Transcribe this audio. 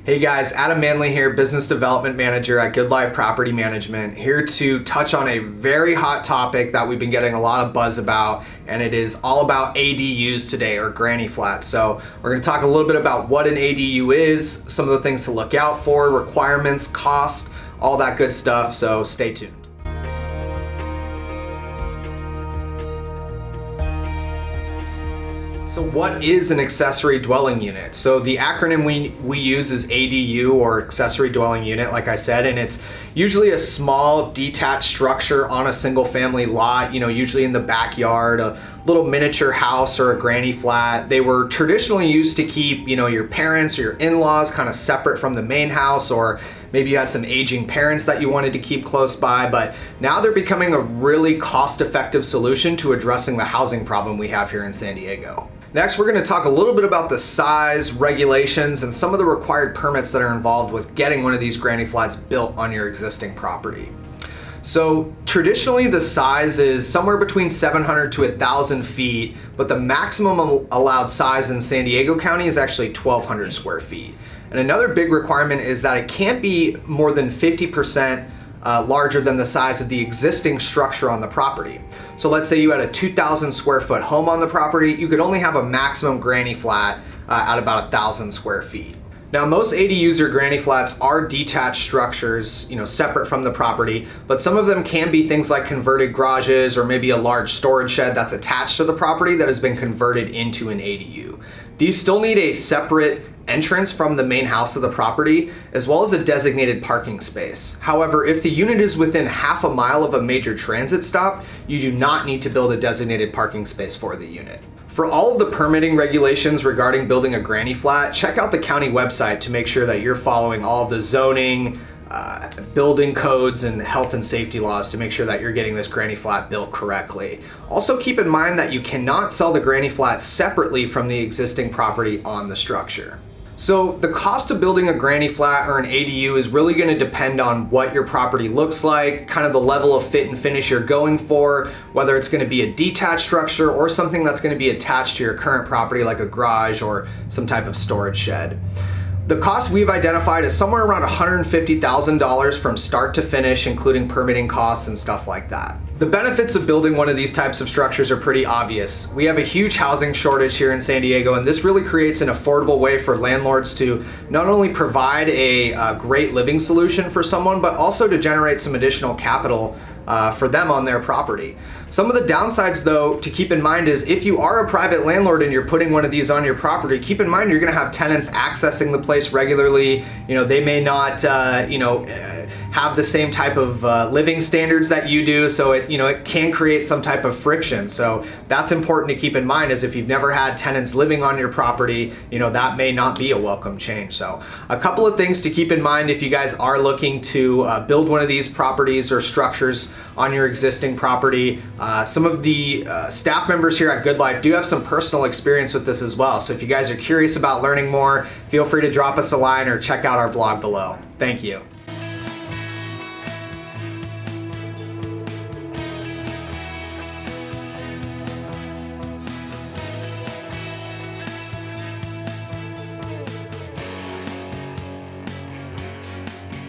Hey guys, Adam Manley here, Business Development Manager at Good Life Property Management, here to touch on a very hot topic that we've been getting a lot of buzz about, and it is all about ADUs today, or granny flats. So we're going to talk a little bit about what an ADU is, some of the things to look out for, requirements, cost, all that good stuff, so stay tuned. So what is an accessory dwelling unit? So the acronym we use is ADU, or accessory dwelling unit, like I said, and it's usually a small detached structure on a single family lot, usually in the backyard, a little miniature house or a granny flat. They were traditionally used to keep, your parents or your in-laws kind of separate from the main house, or maybe you had some aging parents that you wanted to keep close by, but now they're becoming a really cost-effective solution to addressing the housing problem we have here in San Diego. Next, we're going to talk a little bit about the size, regulations, and some of the required permits that are involved with getting one of these granny flats built on your existing property. So traditionally the size is somewhere between 700 to 1,000 feet, but the maximum allowed size in San Diego County is actually 1,200 square feet. And another big requirement is that it can't be more than 50% larger than the size of the existing structure on the property. So let's say you had a 2,000 square foot home on the property, you could only have a maximum granny flat at about 1,000 square feet. Now, most ADUs or granny flats are detached structures, separate from the property, but some of them can be things like converted garages or maybe a large storage shed that's attached to the property that has been converted into an ADU. These still need a separate entrance from the main house of the property, as well as a designated parking space. However, if the unit is within half a mile of a major transit stop, you do not need to build a designated parking space for the unit. For all of the permitting regulations regarding building a granny flat, check out the county website to make sure that you're following all of the zoning, building codes, and health and safety laws to make sure that you're getting this granny flat built correctly. Also keep in mind that you cannot sell the granny flat separately from the existing property on the structure. So the cost of building a granny flat or an ADU is really going to depend on what your property looks like, kind of the level of fit and finish you're going for, whether it's going to be a detached structure or something that's going to be attached to your current property like a garage or some type of storage shed. The cost we've identified is somewhere around $150,000 from start to finish, including permitting costs and stuff like that. The benefits of building one of these types of structures are pretty obvious. We have a huge housing shortage here in San Diego, and this really creates an affordable way for landlords to not only provide a great living solution for someone, but also to generate some additional capital for them on their property. Some of the downsides, though, to keep in mind is if you are a private landlord and you're putting one of these on your property, keep in mind you're going to have tenants accessing the place regularly. They may not, have the same type of living standards that you do, so it can create some type of friction. So that's important to keep in mind, is if you've never had tenants living on your property, that may not be a welcome change. So a couple of things to keep in mind if you guys are looking to build one of these properties or structures on your existing property. Some of the staff members here at Good Life do have some personal experience with this as well. So if you guys are curious about learning more, feel free to drop us a line or check out our blog below. Thank you.